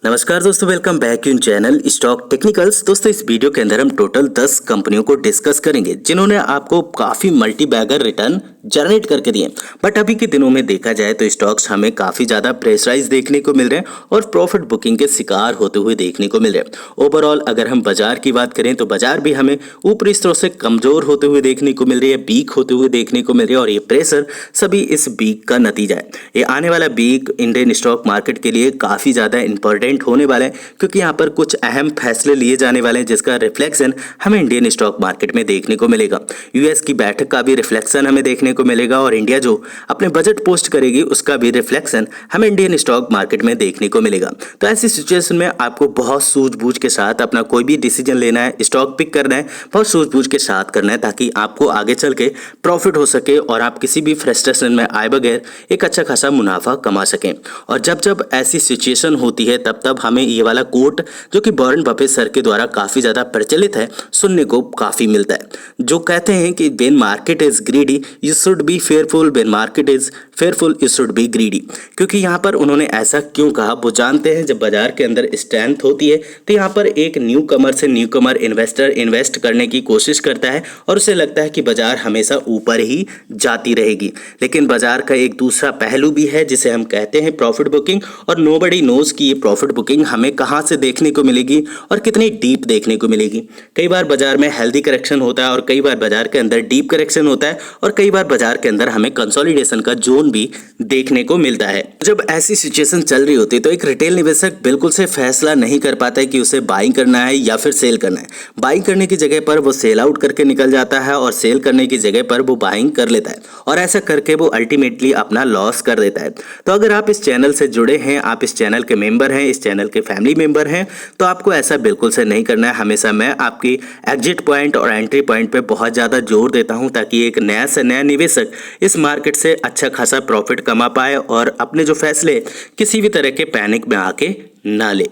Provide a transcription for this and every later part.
नमस्कार दोस्तों, welcome back in channel stock technicals. दोस्तों इस वीडियो के अंदर हम टोटल 10 कंपनियों को डिस्कस करेंगे जिन्होंने आपको काफी मल्टी बैगर रिटर्न जनरेट करके दिए। बट अभी के दिनों में देखा जाए तो स्टॉक्स हमें काफी ज्यादा प्रेशराइज देखने को मिल रहे हैं और प्रॉफिट बुकिंग के शिकार होते हुए देखने को मिल रहे हैं। ओवरऑल अगर हम बाजार की बात करें तो बाजार भी हमें ऊपरी स्तर से कमजोर होते हुए देखने को मिल रही है, वीक होते हुए देखने को मिल रही है और ये प्रेशर सभी इस वीक का नतीजा है। ये आने वाला वीक इंडियन स्टॉक मार्केट के लिए काफी ज्यादा इंपॉर्टेंट होने वाला है क्योंकि यहाँ पर कुछ अहम फैसले लिए जाने वाले हैं जिसका रिफ्लेक्शन हमें इंडियन स्टॉक मार्केट में देखने को मिलेगा। यूएस की बैठक का भी रिफ्लेक्शन हमें देखने को मिलेगा और इंडिया जो अपने बजट पोस्ट करेगी उसका भी रिफ्लेक्शन हमें इंडियन स्टॉक मार्केट में देखने को मिलेगा। तो ऐसी सिचुएशन में आपको बहुत सूझबूझ के साथ अपना कोई भी डिसीजन लेना है, स्टॉक पिक करना है, बहुत सूझबूझ के साथ करना है ताकि आपको आगे चल के प्रॉफिट हो सके और आप किसी भी फ्रस्ट्रेशन में आए बगैर एक अच्छा खासा मुनाफा कमा सकें। और जब जब ऐसी सिचुएशन होती है तब हमें ये वाला कोट जो कि वॉरेन बफेट सर के द्वारा काफी ज्यादा प्रचलित है सुनने को काफी मिलता है, जो कहते हैं कि when market is greedy you should be fearful, when market is fearful you should be greedy. क्योंकि यहाँ पर उन्होंने ऐसा क्यों कहा वो जानते हैं। जब बाजार के अंदर स्ट्रेंथ होती है तो यहाँ पर एक न्यू कमर से न्यू कमर इन्वेस्टर इन्वेस्ट करने की कोशिश करता है और उसे लगता है कि बाजार हमेशा ऊपर ही जाती रहेगी। लेकिन बाजार का एक दूसरा पहलू भी है जिसे हम कहते हैं प्रॉफिट बुकिंग, और नोबडी नोज कि ये प्रॉफिट बुकिंग हमें कहां से देखने को मिलेगी और कितनी डीप देखने को मिलेगी। कई बार बाजार में हेल्दी करेक्शन होता है और कई बार बाजार के अंदर डीप करेक्शन होता है और कई बार बाजार के अंदर हमें कंसोलिडेशन का जोन भी देखने को मिलता है। जब ऐसी सिचुएशन चल रही होती है तो एक रिटेल निवेशक बिल्कुल से फैसला नहीं कर पाता है कि उसे बाइंग करना है या फिर सेल करना है। बाइंग करने की जगह पर वो सेल आउट करके निकल जाता है और सेल करने की जगह पर वो बाइंग कर लेता है और ऐसा करके वो अल्टीमेटली अपना लॉस कर देता है। तो अगर आप इस चैनल से जुड़े हैं, आप इस चैनल के मेंबर हैं, इस चैनल के फैमिली मेंबर हैं, तो आपको ऐसा बिल्कुल से नहीं करना है। हमेशा मैं आपकी एग्जिट पॉइंट और एंट्री पॉइंट पे बहुत ज़्यादा जोर देता हूं ताकि एक नया से नया निवेशक इस मार्केट से अच्छा खासा प्रॉफिट कमा पाए और अपने जो फैसले किसी भी तरह के पैनिक में आके ना ले।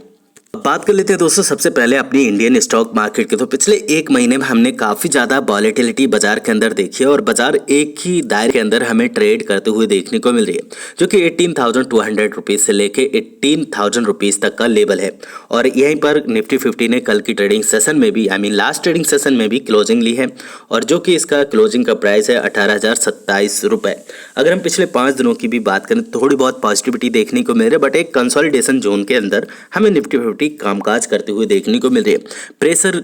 बात कर लेते हैं दोस्तों सबसे पहले अपनी इंडियन स्टॉक मार्केट की। तो पिछले एक महीने में हमने काफी ज्यादा वॉलेटिलिटी बाजार के अंदर देखी है और बाजार एक ही दायरे के अंदर हमें ट्रेड करते हुए देखने को मिल रही है जो कि 18,200 रुपीज से लेके 18,000 रुपीज तक का लेवल है। और यहीं पर निफ्टी 50 ने कल की ट्रेडिंग सेशन में भी लास्ट ट्रेडिंग सेशन में भी क्लोजिंग ली है और जो कि इसका क्लोजिंग का प्राइस है 18,027 रुपए। अगर हम पिछले 5 दिनों की भी बात करें थोड़ी बहुत पॉजिटिविटी देखने को मिल रही है, बट एक कंसोलिडेशन जोन के अंदर हमें निफ्टी 50 कामकाज करते हुए देखने को मिल रही है। प्रेशर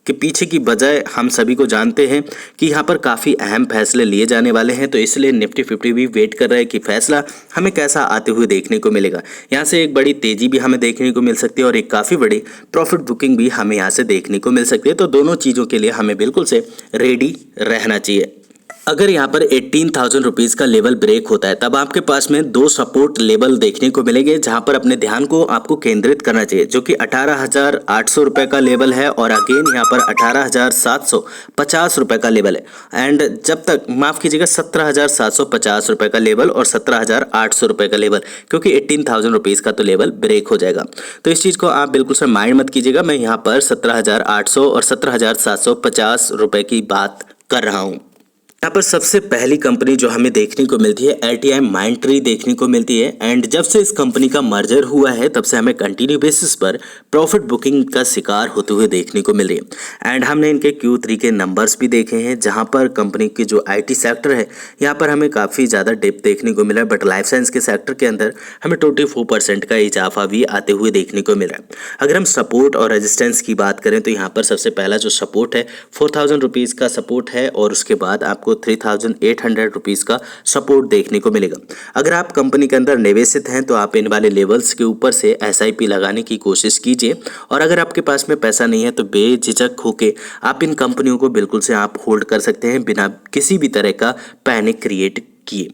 के पीछे की वजह हम सभी को जानते हैं कि यहाँ पर काफ़ी अहम फैसले लिए जाने वाले हैं, तो इसलिए निफ्टी 50 भी वेट कर रहा है कि फैसला हमें कैसा आते हुए देखने को मिलेगा। यहाँ से एक बड़ी तेजी भी हमें देखने को मिल सकती है और एक काफ़ी बड़ी प्रॉफिट बुकिंग भी हमें यहाँ से देखने को मिल सकती है। तो दोनों चीज़ों के लिए हमें बिल्कुल से रेडी रहना चाहिए। अगर यहाँ पर 18,000 रुपीज़ का लेवल ब्रेक होता है तब आपके पास में 2 सपोर्ट लेवल देखने को मिलेंगे जहाँ पर अपने ध्यान को आपको केंद्रित करना चाहिए, जो कि 18,800 रुपये का लेवल है और अगेन यहाँ पर 18,750 रुपये का लेवल है। एंड जब तक माफ़ कीजिएगा 17,750 रुपये का लेवल और 17,800 रुपये का लेवल, क्योंकि 18,000 रुपीज़ का तो लेवल ब्रेक हो जाएगा। तो इस चीज़ को आप बिल्कुल से माइंड मत कीजिएगा। मैं यहाँ पर 17,800 और 17,750 रुपये की बात कर रहा हूँ। यहाँ पर सबसे पहली कंपनी जो हमें देखने को मिलती है LTI माइंडट्री देखने को मिलती है। एंड जब से इस कंपनी का मर्जर हुआ है तब से हमें कंटिन्यू बेसिस पर प्रॉफिट बुकिंग का शिकार होते हुए देखने को मिल रही है। एंड हमने इनके Q3 के नंबर्स भी देखे हैं जहाँ पर कंपनी की जो IT सेक्टर है यहाँ पर हमें काफ़ी ज़्यादा डिप देखने को मिला है, बट लाइफ साइंस के सेक्टर के अंदर हमें 24% का इजाफा भी आते हुए देखने को मिल रहा है। अगर हम सपोर्ट और रेजिस्टेंस की बात करें तो यहाँ पर सबसे पहला जो सपोर्ट है 4,000 रुपीज़ का सपोर्ट है और उसके बाद आपको 3,800 रुपीज़ का सपोर्ट देखने को मिलेगा। अगर आप कंपनी के अंदर निवेशित हैं तो आप इन वाले लेवल्स के ऊपर से SIP लगाने की कोशिश कीजिए और अगर आपके पास में पैसा नहीं है तो बेझिझक होके आप इन कंपनियों को बिल्कुल से आप होल्ड कर सकते हैं बिना किसी भी तरह का पैनिक क्रिएट किए।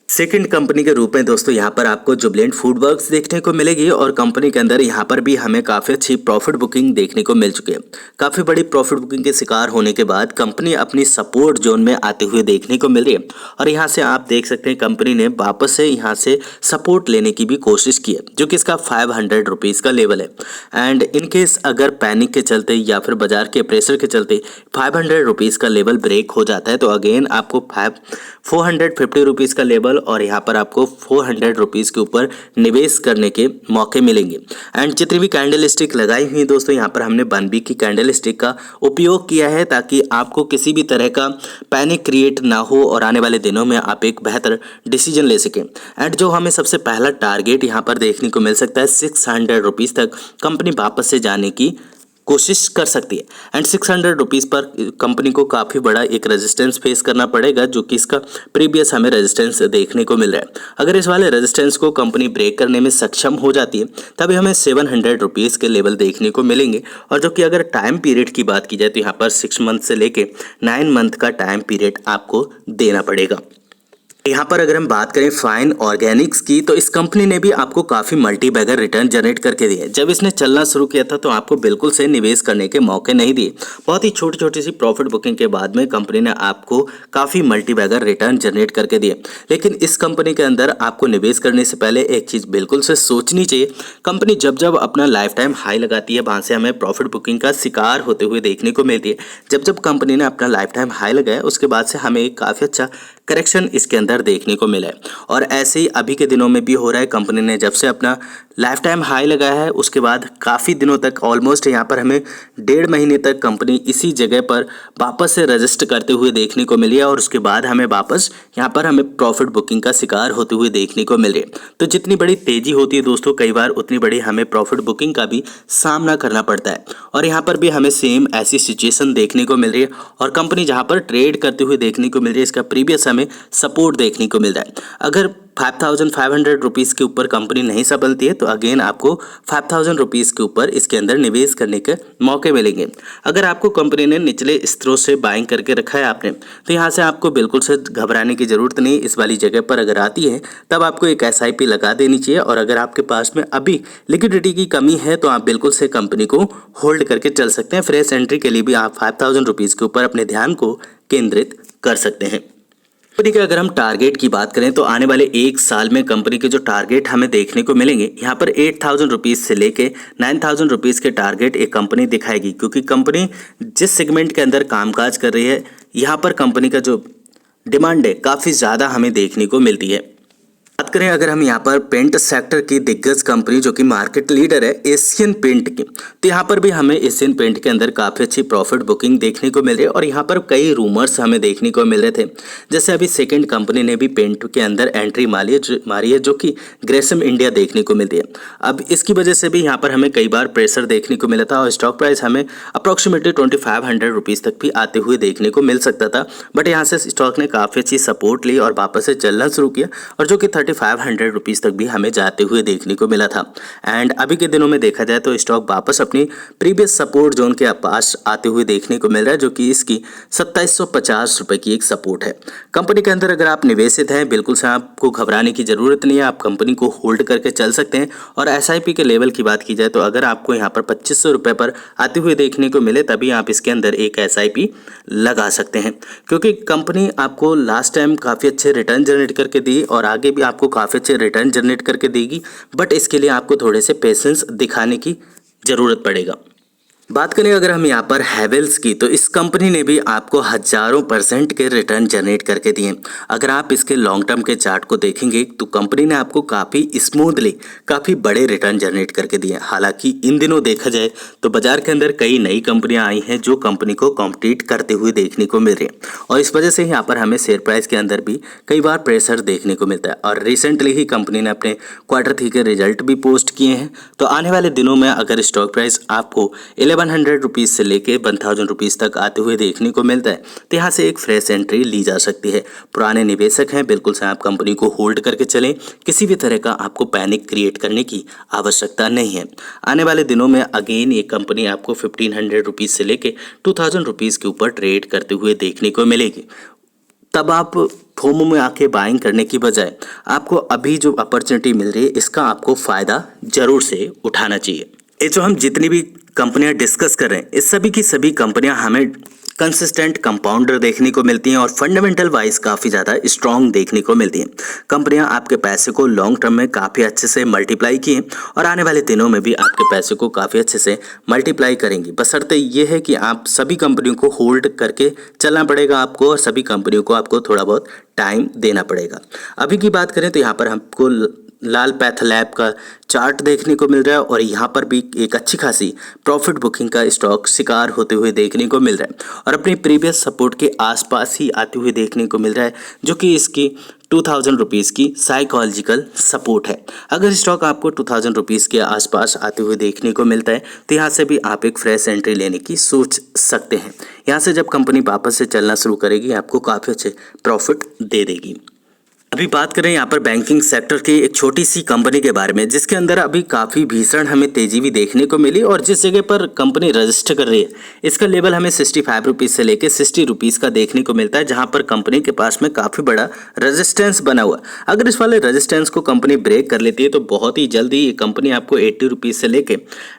सेकंड कंपनी के रूप में दोस्तों यहाँ पर आपको जुबिलेंट फूड वर्क्स देखने को मिलेगी और कंपनी के अंदर यहाँ पर भी हमें काफ़ी अच्छी प्रॉफिट बुकिंग देखने को मिल चुकी है। काफ़ी बड़ी प्रॉफिट बुकिंग के शिकार होने के बाद कंपनी अपनी सपोर्ट जोन में आते हुए देखने को मिल रही है और यहाँ से आप देख सकते हैं कंपनी ने वापस से यहाँ से सपोर्ट लेने की भी कोशिश की है जो कि इसका 500 रुपीज़ का लेवल है। एंड इनकेस अगर पैनिक के चलते या फिर बाजार के प्रेशर के चलते 500 रुपीज़ का लेवल ब्रेक हो जाता है तो अगेन आपको 450 रुपीज़ का लेवल लेवल और यहाँ पर आपको 400 रुपीज़ के ऊपर निवेश करने के मौके मिलेंगे। एंड जितनी भी कैंडल स्टिक लगाई हुई दोस्तों, यहाँ पर हमने 1 वीक की कैंडल स्टिक का उपयोग किया है ताकि आपको किसी भी तरह का पैनिक क्रिएट ना हो और आने वाले दिनों में आप एक बेहतर डिसीजन ले सकें। एंड जो हमें सबसे पहला टारगेट यहाँ पर देखने को मिल सकता है, 600 रुपीज़ तक कंपनी वापस से जाने की कोशिश कर सकती है। एंड 600 रुपीज़ पर कंपनी को काफ़ी बड़ा एक रेजिस्टेंस फेस करना पड़ेगा, जो कि इसका प्रीवियस हमें रेजिस्टेंस देखने को मिल रहा है। अगर इस वाले रेजिस्टेंस को कंपनी ब्रेक करने में सक्षम हो जाती है तभी हमें 700 रुपीज़ के लेवल देखने को मिलेंगे। और जो कि अगर टाइम पीरियड की बात की जाए तो यहाँ पर 6 मंथ से लेके 9 मंथ का टाइम पीरियड आपको देना पड़ेगा। यहाँ पर अगर हम बात करें फाइन ऑर्गेनिक्स की, तो इस कंपनी ने भी आपको काफ़ी मल्टी बैगर रिटर्न जनरेट करके दिए। जब इसने चलना शुरू किया था तो आपको बिल्कुल से निवेश करने के मौके नहीं दिए। बहुत ही छोटी छोटी सी प्रॉफिट बुकिंग के बाद में कंपनी ने आपको काफ़ी मल्टी बैगर रिटर्न जनरेट करके दिए। लेकिन इस कंपनी के अंदर आपको निवेश करने से पहले एक चीज़ बिल्कुल से सोचनी चाहिए, कंपनी जब जब अपना लाइफ टाइम हाई लगाती है वहाँ से हमें प्रॉफिट बुकिंग का शिकार होते हुए देखने को मिलती है। जब जब कंपनी ने अपना लाइफ टाइम हाई लगाया उसके बाद से हमें एक काफ़ी अच्छा करेक्शन इसके अंदर देखने को मिला है। और ऐसे ही अभी के दिनों में भी हो रहा है। कंपनी ने जब से अपना लाइफ टाइम हाई लगाया है उसके बाद काफ़ी दिनों तक, ऑलमोस्ट यहाँ पर हमें 1.5 महीने तक कंपनी इसी जगह पर वापस से रजिस्टर करते हुए देखने को मिली है और उसके बाद हमें वापस यहाँ पर हमें प्रॉफिट बुकिंग का शिकार होते हुए देखने को मिल रही है। तो जितनी बड़ी तेज़ी होती है दोस्तों, कई बार उतनी बड़ी हमें प्रॉफिट बुकिंग का भी सामना करना पड़ता है। और यहाँ पर भी हमें सेम ऐसी सिचुएशन देखने को मिल रही है और कंपनी जहाँ पर ट्रेड करते हुए देखने को मिल रही है इसका प्रीवियस हमें सपोर्ट देखने को मिल रहा है। अगर 5500 रुपीज़ के ऊपर कंपनी नहीं संभलती है तो अगेन आपको 5000 रुपीज़ के ऊपर इसके अंदर निवेश करने के मौके मिलेंगे। अगर आपको कंपनी ने निचले स्तरों से बाइंग करके रखा है आपने, तो यहाँ से आपको बिल्कुल से घबराने की ज़रूरत नहीं। इस वाली जगह पर अगर आती है तब आपको एक SIP लगा देनी चाहिए। और अगर आपके पास में अभी लिक्विडिटी की कमी है तो आप बिल्कुल से कंपनी को होल्ड करके चल सकते हैं। फ्रेश एंट्री के लिए भी आप 5000 रुपीज़ के ऊपर अपने ध्यान को केंद्रित कर सकते हैं। कंपनी के अगर हम टारगेट की बात करें तो आने वाले 1 साल में कंपनी के जो टारगेट हमें देखने को मिलेंगे, यहाँ पर 8000 रुपीज़ से लेके 9000 रुपीज़ के टारगेट एक कंपनी दिखाएगी। क्योंकि कंपनी जिस सेगमेंट के अंदर कामकाज कर रही है, यहाँ पर कंपनी का जो डिमांड है काफ़ी ज़्यादा हमें देखने को मिलती है। बात करें अगर हम यहाँ पर पेंट सेक्टर की दिग्गज कंपनी जो कि मार्केट लीडर है एशियन पेंट की, तो यहाँ पर भी हमें एशियन पेंट के अंदर काफ़ी अच्छी प्रॉफिट बुकिंग देखने को मिल रही है। और यहाँ पर कई रूमर्स हमें देखने को मिल रहे थे, जैसे अभी सेकंड कंपनी ने भी पेंट के अंदर एंट्री मारी है जो कि ग्रेसम इंडिया देखने को मिलती है। अब इसकी वजह से भी यहाँ पर हमें कई बार प्रेशर देखने को मिला था और स्टॉक प्राइस हमें अप्रॉक्सीमेटली 2500 रुपीज़ तक भी आते हुए देखने को मिल सकता था। बट यहाँ से स्टॉक ने काफ़ी अच्छी सपोर्ट ली और वापस से चलना शुरू किया और जो कि 3500 रुपीज़ तक भी हमें जाते हुए देखने को मिला था। एंड अभी के दिनों में देखा जाए तो स्टॉक वापस अपनी प्रीवियस सपोर्ट जोन के पास आते हुए देखने को मिल रहा है, जो कि इसकी 2750 रुपये की एक सपोर्ट है। कंपनी के अंदर अगर आप निवेशित हैं बिल्कुल से आपको घबराने की ज़रूरत नहीं है, आप कंपनी को होल्ड करके चल सकते हैं। और SIP के लेवल की बात की जाए तो अगर आपको यहाँ पर 2500 रुपये पर आते हुए देखने को मिले तभी आप इसके अंदर एक SIP लगा सकते हैं। क्योंकि कंपनी आपको लास्ट टाइम काफ़ी अच्छे रिटर्न जनरेट करके दी और आगे भी आपको काफ़ी अच्छे रिटर्न जनरेट करके देगी, बट इसके लिए आपको थोड़े से पेशेंस दिखाने की ज़रूरत पड़ेगा। बात करें अगर हम यहाँ पर हैवेल्स की, तो इस कंपनी ने भी आपको हज़ारों % के रिटर्न जनरेट करके दिए। अगर आप इसके लॉन्ग टर्म के चार्ट को देखेंगे तो कंपनी ने आपको काफ़ी स्मूथली काफ़ी बड़े रिटर्न जनरेट करके दिए। हालांकि इन दिनों देखा जाए तो बाजार के अंदर कई नई कंपनियां आई हैं जो कंपनी को कॉम्पिटिट करते हुए देखने को मिल रही हैं और इस वजह से यहाँ पर हमें शेयर प्राइस के अंदर भी कई बार प्रेशर देखने को मिलता है। और रिसेंटली ही कंपनी ने अपने Q3 के रिजल्ट भी पोस्ट किए हैं। तो आने वाले दिनों में अगर स्टॉक प्राइस आपको 1100 रुपीज़ से लेके 1000 रुपीज़ तक आते हुए देखने को मिलता है तो यहाँ से एक फ्रेश एंट्री ली जा सकती है। पुराने निवेशक हैं, बिल्कुल से आप कंपनी को होल्ड करके चलें, किसी भी तरह का आपको पैनिक क्रिएट करने की आवश्यकता नहीं है। आने वाले दिनों में अगेन ये कंपनी आपको 1500 रुपीज़ से लेके 2000 रुपीज़ के ऊपर ट्रेड करते हुए देखने को मिलेगी। तब आप फोमो में आके बाइंग करने की बजाय आपको अभी जो अपॉर्चुनिटी मिल रही है इसका आपको फ़ायदा ज़रूर से उठाना चाहिए। ये जो हम जितनी भी कंपनियां डिस्कस कर रहे हैं इस सभी की सभी कंपनियां हमें कंसिस्टेंट कंपाउंडर देखने को मिलती हैं और फंडामेंटल वाइज काफ़ी ज़्यादा स्ट्रॉन्ग देखने को मिलती हैं। कंपनियां आपके पैसे को लॉन्ग टर्म में काफ़ी अच्छे से मल्टीप्लाई किए और आने वाले दिनों में भी आपके पैसे को काफ़ी अच्छे से मल्टीप्लाई करेंगी। बशर्ते ये है कि आप सभी कंपनियों को होल्ड करके चलना पड़ेगा आपको और सभी कंपनियों को आपको थोड़ा बहुत टाइम देना पड़ेगा। अभी की बात करें तो यहाँ पर हमको लाल पैथ लैब का चार्ट देखने को मिल रहा है और यहाँ पर भी एक अच्छी खासी प्रॉफिट बुकिंग का स्टॉक शिकार होते हुए देखने को मिल रहा है और अपनी प्रीवियस सपोर्ट के आसपास ही आते हुए देखने को मिल रहा है, जो कि इसकी 2000 रुपीज़ की साइकोलॉजिकल सपोर्ट है। अगर स्टॉक आपको 2000 रुपीज़ के आसपास आते हुए देखने को मिलता है तो यहाँ से भी आप एक फ्रेश एंट्री लेने की सोच सकते हैं। यहाँ से जब कंपनी वापस से चलना शुरू करेगी आपको काफ़ी अच्छे प्रॉफिट दे देगी। अभी बात करें यहाँ पर बैंकिंग सेक्टर की एक छोटी सी कंपनी के बारे में, जिसके अंदर अभी काफ़ी भीषण हमें तेजी भी देखने को मिली और जिस जगह पर कंपनी रजिस्टर कर रही है इसका लेवल हमें 65 रुपीज़ से लेकर 60 रुपीज़ का देखने को मिलता है, जहाँ पर कंपनी के पास में काफ़ी बड़ा रेजिस्टेंस बना हुआ। अगर इस वाले रेजिस्टेंस को कंपनी ब्रेक कर लेती है तो बहुत ही जल्दी ये कंपनी आपको 80 रुपीज़ से लेके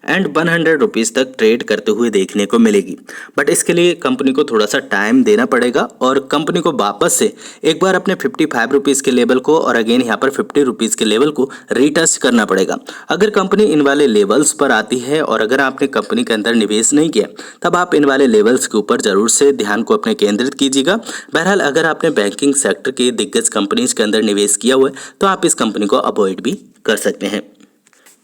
एंड 100 रुपीज़ तक ट्रेड करते हुए देखने को मिलेगी। बट इसके लिए कंपनी को थोड़ा सा टाइम देना पड़ेगा और कंपनी को वापस से एक बार अपने 55 रुपीज़ के लेवल को और अगेन यहाँ पर 50 रुपीज़ के लेवल को रीटच करना पड़ेगा। अगर कंपनी इन वाले लेवल्स पर आती है और अगर आपने कंपनी के अंदर निवेश नहीं किया तब आप इन वाले लेवल्स के ऊपर जरूर से ध्यान को अपने केंद्रित कीजिएगा। बहरहाल अगर आपने बैंकिंग सेक्टर के दिग्गज कंपनीज के अंदर निवेश किया हुआ है तो आप इस कंपनी को अवॉइड भी कर सकते हैं।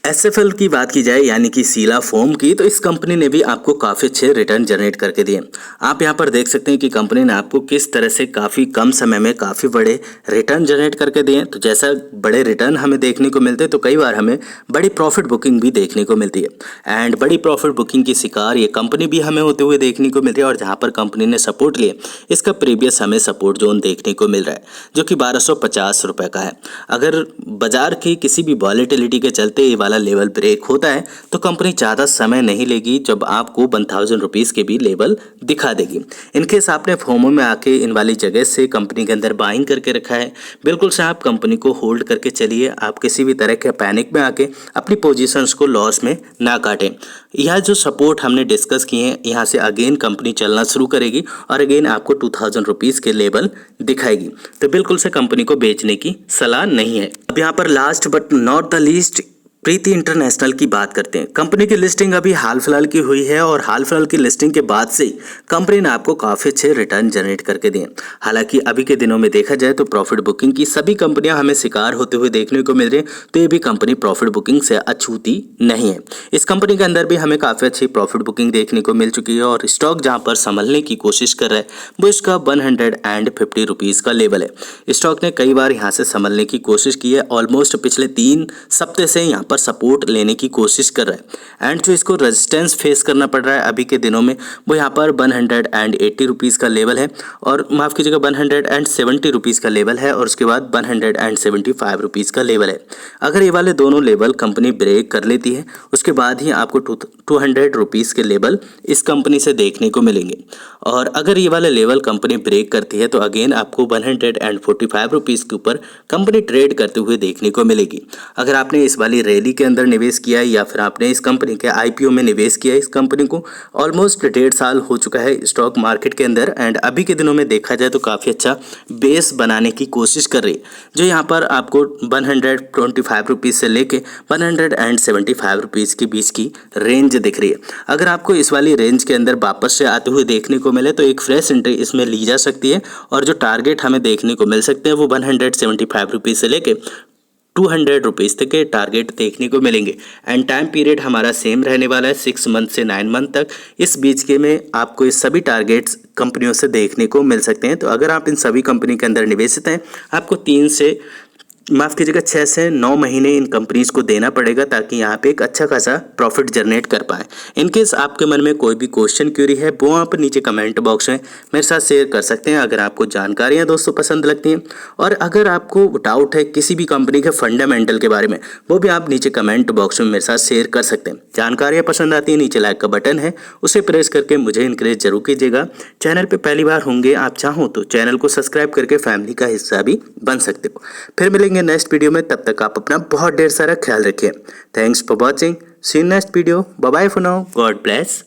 SFL की बात की जाए यानी कि शीला फोम की, तो इस कंपनी ने भी आपको काफ़ी अच्छे रिटर्न जनरेट करके दिए। आप यहां पर देख सकते हैं कि कंपनी ने आपको किस तरह से काफ़ी कम समय में काफ़ी बड़े रिटर्न जनरेट करके दिए। तो जैसा बड़े रिटर्न हमें देखने को मिलते हैं तो कई बार हमें बड़ी प्रॉफिट बुकिंग भी देखने को मिलती है एंड बड़ी प्रॉफिट बुकिंग की शिकार ये कंपनी भी हमें होते हुए देखने को मिलती है। और जहाँ पर कंपनी ने सपोर्ट लिए इसका प्रीवियस हमें सपोर्ट जोन देखने को मिल रहा है जो कि 1250 रुपये का है। अगर बाजार की किसी भी वॉलेटिलिटी के चलते ये लेवल ब्रेक होता है तो कंपनी ज़्यादा समय नहीं लेगी जब आपको 1000 रुपीज़ के भी लेवल दिखा देगी। इनकेस आपने फोमो में आके इन वाली जगह से कंपनी के अंदर बाइंग करके रखा है, बिल्कुल से आप कंपनी को होल्ड करके चलिए। आप किसी भी तरह के पैनिक में आके अपनी पोजीशंस को लॉस में ना काटें। यह जो सपोर्ट हमने डिस्कस किए हैं यहाँ से अगेन कंपनी चलना शुरू करेगी और अगेन आपको 2000 रुपीज़ के लेवल दिखाएगी, तो बिल्कुल से कंपनी को बेचने की सलाह नहीं है। अब यहाँ पर last but not the least Preeti international की बात करते हैं। कंपनी की लिस्टिंग अभी हाल फिलहाल की हुई है और हाल फिलहाल की लिस्टिंग के बाद से कंपनी ने आपको काफ़ी अच्छे रिटर्न जनरेट करके दिए। हालांकि अभी के दिनों में देखा जाए तो प्रॉफिट बुकिंग की सभी कंपनियां हमें शिकार होते हुए देखने को मिल रही है, तो ये भी कंपनी प्रॉफिट बुकिंग से अछूती नहीं है। इस कंपनी के अंदर भी हमें काफ़ी अच्छी प्रॉफिट बुकिंग देखने को मिल चुकी है और स्टॉक जहाँ पर संभलने की कोशिश कर रहा है वो इसका 150 रुपीज़ का लेवल है। स्टॉक ने कई बार यहाँ से संभलने की कोशिश की है, ऑलमोस्ट पिछले 3 हफ्ते से यहाँ पर सपोर्ट लेने की कोशिश कर रहा है एंड जो इसको रेजिस्टेंस फेस करना पड़ रहा है अभी के दिनों में वो यहाँ पर 180 रुपीज़ का लेवल है और माफ़ कीजिएगा 170 रुपीज़ का लेवल है और उसके बाद 175 रुपीज़ का लेवल है। अगर ये वाले दोनों लेवल कंपनी ब्रेक कर लेती है उसके बाद ही आपको 200 रुपीज़ के लेवल इस कंपनी से देखने को मिलेंगे और अगर ये वाले लेवल कंपनी ब्रेक करती है तो अगेन आपको 145 रुपीज़ के ऊपर कंपनी ट्रेड करते हुए देखने को मिलेगी। अगर आपने इस वाली रैली के अंदर निवेश किया है या फिर आपने इस कंपनी के IPO में निवेश किया है, इस कंपनी को ऑलमोस्ट 1.5 साल हो चुका है स्टॉक मार्केट के अंदर एंड अभी के दिनों में देखा जाए तो काफ़ी अच्छा बेस बनाने की कोशिश कर रही है, जो यहाँ पर आपको 125 रुपीज़ से लेके 175 रुपीज़ के बीच की रेंज दिख रही है। अगर आपको इस वाली रेंज के अंदर वापस से आते हुए देखने को मिले तो एक फ्रेश एंट्री इसमें ली जा सकती है और जो टारगेट हमें देखने को मिल सकते हैं वो 175 रुपीज़ से लेके 200 रुपीज़ तक के टारगेट देखने को मिलेंगे एंड टाइम पीरियड हमारा सेम रहने वाला है 6 मंथ से 9 मंथ तक। इस बीच के में आपको ये सभी टारगेट्स कंपनियों से देखने को मिल सकते हैं। तो अगर आप इन सभी कंपनी के अंदर निवेशित हैं आपको 6 से 9 महीने इन कंपनीज को देना पड़ेगा ताकि यहाँ पे एक अच्छा खासा प्रॉफिट जनरेट कर पाए। इनकेस आपके मन में कोई भी क्वेश्चन क्यूरी है वो आप नीचे कमेंट बॉक्स में मेरे साथ शेयर कर सकते हैं। अगर आपको जानकारियाँ दोस्तों पसंद लगती हैं और अगर आपको डाउट है किसी भी कंपनी के फंडामेंटल के बारे में वो भी आप नीचे कमेंट बॉक्स में मेरे साथ शेयर कर सकते हैं। जानकारियाँ पसंद आती हैं नीचे लाइक का बटन है उसे प्रेस करके मुझे इनकरेज जरूर कीजिएगा। चैनल पर पहली बार होंगे आप चाहो तो चैनल को सब्सक्राइब करके फैमिली का हिस्सा भी बन सकते हो। फिर मिलेंगे नेक्स्ट वीडियो में, तब तक आप अपना बहुत ढेर सारा ख्याल रखिए। Thanks for watching, see you next video, bye bye for now, God bless.